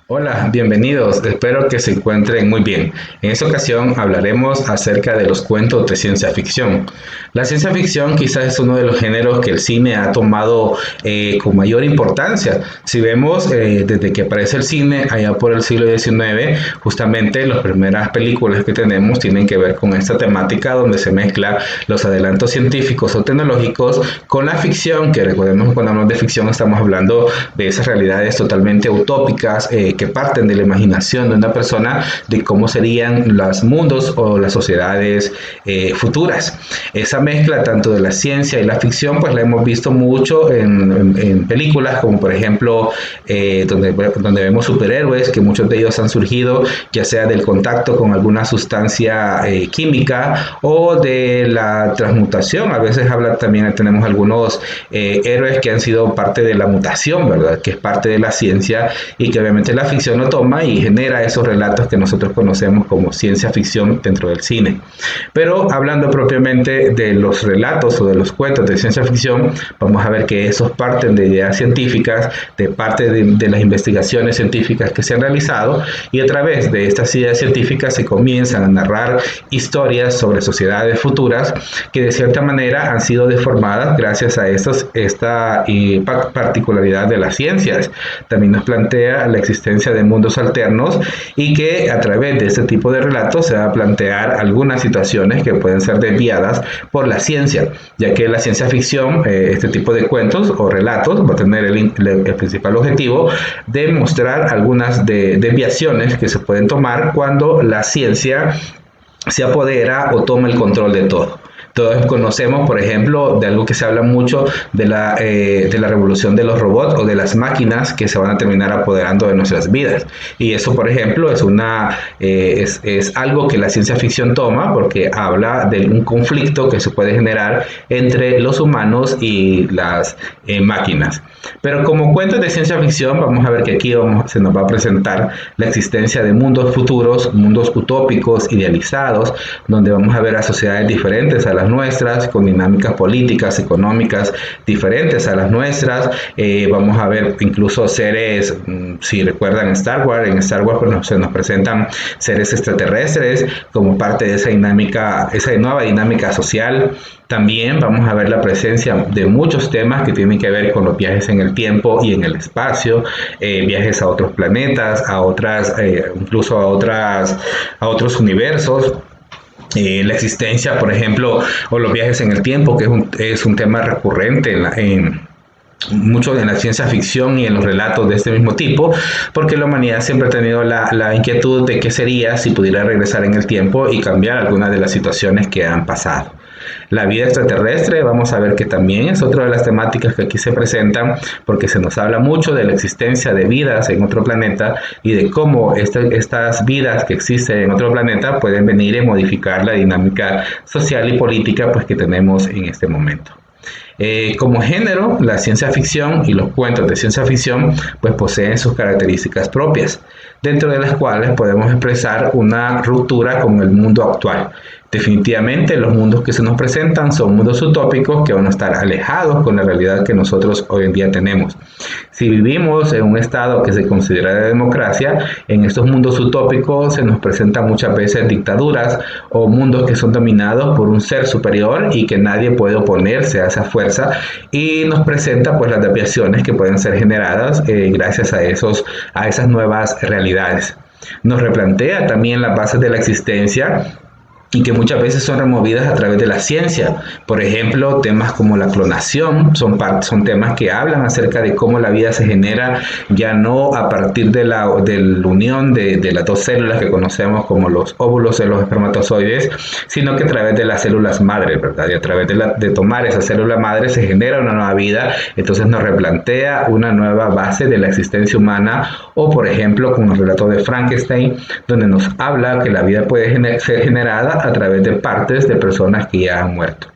Hola, bienvenidos. Espero que se encuentren muy bien. En esta ocasión hablaremos acerca de los cuentos de ciencia ficción. La ciencia ficción quizás es uno de los géneros que el cine ha tomado con mayor importancia. Si vemos desde que aparece el cine allá por el siglo XIX, justamente las primeras películas que tenemos tienen que ver con esta temática donde se mezcla los adelantos científicos o tecnológicos con la ficción, que recordemos que cuando hablamos de ficción estamos hablando de esas realidades totalmente utópicas que parten de la imaginación de una persona de cómo serían los mundos o las sociedades futuras. Esa mezcla tanto de la ciencia y la ficción pues la hemos visto mucho en películas como por ejemplo donde vemos superhéroes que muchos de ellos han surgido ya sea del contacto con alguna sustancia química o de la transmutación. A veces también tenemos algunos héroes que han sido parte de la mutación, ¿verdad? Que es parte de la ciencia y que obviamente la ficción lo toma y genera esos relatos que nosotros conocemos como ciencia ficción dentro del cine. Pero hablando propiamente de los relatos o de los cuentos de ciencia ficción, vamos a ver que esos parten de ideas científicas, de parte de las investigaciones científicas que se han realizado y a través de estas ideas científicas se comienzan a narrar historias sobre sociedades futuras que de cierta manera han sido deformadas gracias a esta particularidad de las ciencias. También nos plantea la existencia de mundos alternos y que a través de este tipo de relatos se va a plantear algunas situaciones que pueden ser desviadas por la ciencia, ya que la ciencia ficción, este tipo de cuentos o relatos, va a tener el principal objetivo de mostrar algunas desviaciones que se pueden tomar cuando la ciencia se apodera o toma el control de todo. Todos conocemos, por ejemplo, de algo que se habla mucho de la revolución de los robots o de las máquinas que se van a terminar apoderando de nuestras vidas. Y eso, por ejemplo, es algo que la ciencia ficción toma porque habla de un conflicto que se puede generar entre los humanos y las máquinas. Pero como cuentos de ciencia ficción, vamos a ver que aquí se nos va a presentar la existencia de mundos futuros, mundos utópicos, idealizados, donde vamos a ver a sociedades diferentes a las nuestras, con dinámicas políticas, económicas diferentes a las nuestras. Vamos a ver incluso seres, si recuerdan Star Wars, en Star Wars pues, se nos presentan seres extraterrestres como parte de esa nueva dinámica social. También vamos a ver la presencia de muchos temas que tienen que ver con los viajes en el tiempo y en el espacio, viajes a otros planetas, incluso a otros universos. La existencia, por ejemplo, o los viajes en el tiempo, que es un tema recurrente en mucho de la ciencia ficción y en los relatos de este mismo tipo, porque la humanidad siempre ha tenido la inquietud de qué sería si pudiera regresar en el tiempo y cambiar algunas de las situaciones que han pasado. La vida extraterrestre, vamos a ver que también es otra de las temáticas que aquí se presentan, porque se nos habla mucho de la existencia de vidas en otro planeta y de cómo estas vidas que existen en otro planeta pueden venir y modificar la dinámica social y política pues, que tenemos en este momento. Como género, la ciencia ficción y los cuentos de ciencia ficción pues poseen sus características propias, dentro de las cuales podemos expresar una ruptura con el mundo actual. Definitivamente los mundos que se nos presentan son mundos utópicos que van a estar alejados con la realidad que nosotros hoy en día tenemos. Si vivimos en un estado que se considera de democracia, en estos mundos utópicos se nos presentan muchas veces dictaduras o mundos que son dominados por un ser superior y que nadie puede oponerse a esa fuerza y nos presenta pues las desviaciones que pueden ser generadas gracias a esas nuevas realidades. Nos replantea también las bases de la existencia y que muchas veces son removidas a través de la ciencia. Por ejemplo, temas como la clonación son temas que hablan acerca de cómo la vida se genera ya no a partir de la unión de las dos células que conocemos como los óvulos de los espermatozoides, sino que a través de las células madre, ¿verdad? Y a través de tomar esa célula madre se genera una nueva vida, entonces nos replantea una nueva base de la existencia humana, o por ejemplo, con el relato de Frankenstein, donde nos habla que la vida puede ser generada a través de partes de personas que ya han muerto.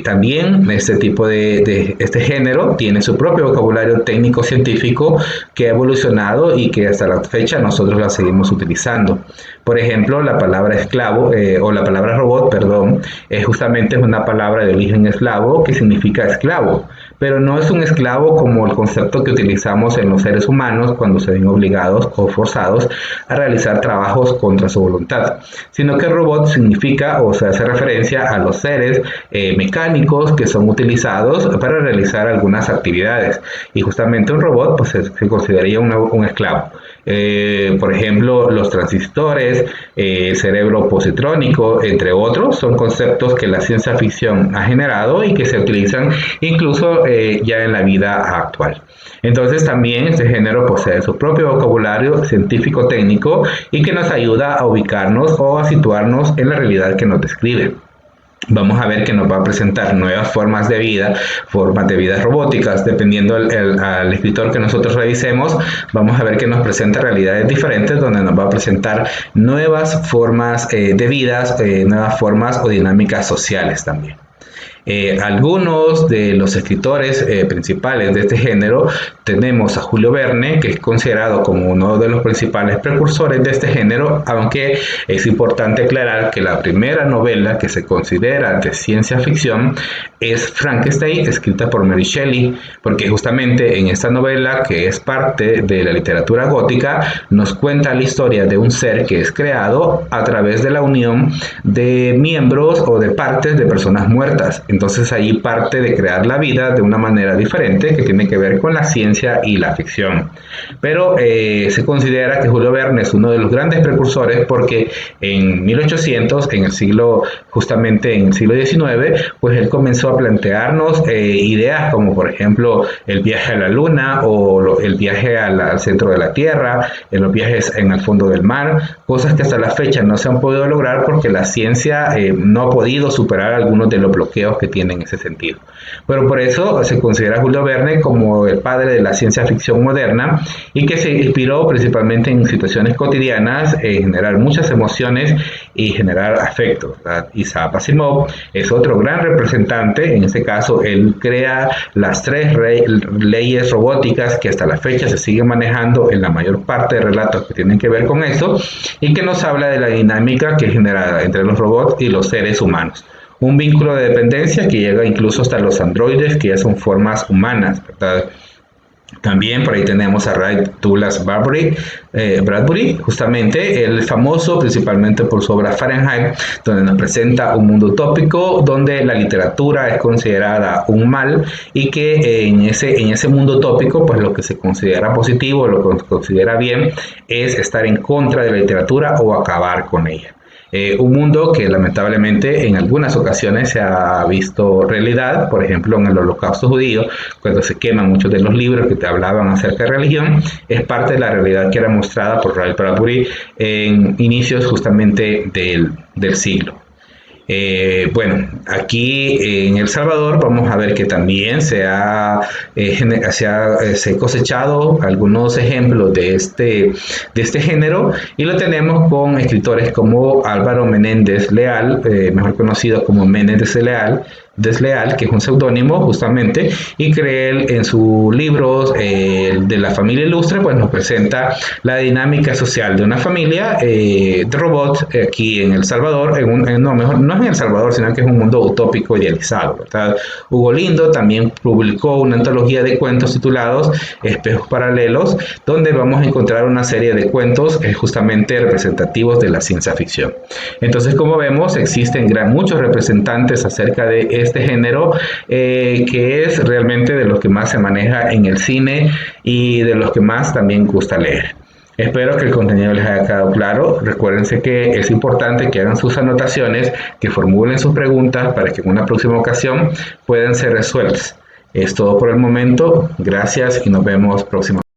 También este género tiene su propio vocabulario técnico científico que ha evolucionado y que hasta la fecha nosotros la seguimos utilizando. Por ejemplo, la palabra esclavo o la palabra robot, perdón, justamente es una palabra de origen eslavo que significa esclavo, pero no es un esclavo como el concepto que utilizamos en los seres humanos cuando se ven obligados o forzados a realizar trabajos contra su voluntad, sino que robot significa o se hace referencia a los seres mecánicos que son utilizados para realizar algunas actividades, y justamente un robot pues se consideraría un esclavo. Por ejemplo, los transistores, cerebro positrónico, entre otros, son conceptos que la ciencia ficción ha generado y que se utilizan incluso ya en la vida actual. Entonces también este género posee su propio vocabulario científico-técnico y que nos ayuda a ubicarnos o a situarnos en la realidad que nos describe. Vamos a ver que nos va a presentar nuevas formas de vida robóticas. Dependiendo al escritor que nosotros revisemos, vamos a ver que nos presenta realidades diferentes donde nos va a presentar nuevas formas de vidas, nuevas formas o dinámicas sociales también. Algunos de los escritores principales de este género tenemos a Julio Verne, que es considerado como uno de los principales precursores de este género, aunque es importante aclarar que la primera novela que se considera de ciencia ficción es Frankenstein, escrita por Mary Shelley, porque justamente en esta novela, que es parte de la literatura gótica, nos cuenta la historia de un ser que es creado a través de la unión de miembros o de partes de personas muertas. Entonces ahí parte de crear la vida de una manera diferente que tiene que ver con la ciencia y la ficción. Pero se considera que Julio Verne es uno de los grandes precursores porque en 1800, justamente en el siglo XIX, pues él comenzó a plantearnos ideas como por ejemplo el viaje a la luna o el viaje al centro de la Tierra, los viajes en el fondo del mar, cosas que hasta la fecha no se han podido lograr porque la ciencia no ha podido superar algunos de los bloqueos que tiene en ese sentido. Pero por eso se considera a Julio Verne como el padre de la ciencia ficción moderna y que se inspiró principalmente en situaciones cotidianas, en generar muchas emociones y generar afectos. Isaac Asimov es otro gran representante. En este caso él crea las 3 leyes robóticas que hasta la fecha se siguen manejando en la mayor parte de relatos que tienen que ver con esto y que nos habla de la dinámica que es generada entre los robots y los seres humanos. Un vínculo de dependencia que llega incluso hasta los androides, que ya son formas humanas, ¿verdad? También por ahí tenemos a Ray Douglas Bradbury, justamente el famoso principalmente por su obra Fahrenheit, donde nos presenta un mundo utópico donde la literatura es considerada un mal y que en ese mundo utópico pues lo que se considera positivo, lo que se considera bien es estar en contra de la literatura o acabar con ella. Un mundo que lamentablemente en algunas ocasiones se ha visto realidad, por ejemplo en el Holocausto judío, cuando se queman muchos de los libros que te hablaban acerca de religión, es parte de la realidad que era mostrada por Ray Bradbury en inicios justamente del siglo. Bueno, aquí en El Salvador vamos a ver que también se ha cosechado algunos ejemplos de este género y lo tenemos con escritores como Álvaro Menéndez Leal, mejor conocido como Menéndez Desleal, que es un seudónimo justamente, y que él en sus libros de la familia ilustre pues nos presenta la dinámica social de una familia de robots aquí en El Salvador, no es en El Salvador, sino que es un mundo utópico idealizado, ¿verdad? Hugo Lindo también publicó una antología de cuentos titulados Espejos Paralelos, donde vamos a encontrar una serie de cuentos justamente representativos de la ciencia ficción. Entonces, como vemos, existen muchos representantes acerca de este género que es realmente de los que más se maneja en el cine y de los que más también gusta leer. Espero que el contenido les haya quedado claro. Recuérdense que es importante que hagan sus anotaciones, que formulen sus preguntas para que en una próxima ocasión puedan ser resueltas. Es todo por el momento. Gracias y nos vemos próximamente.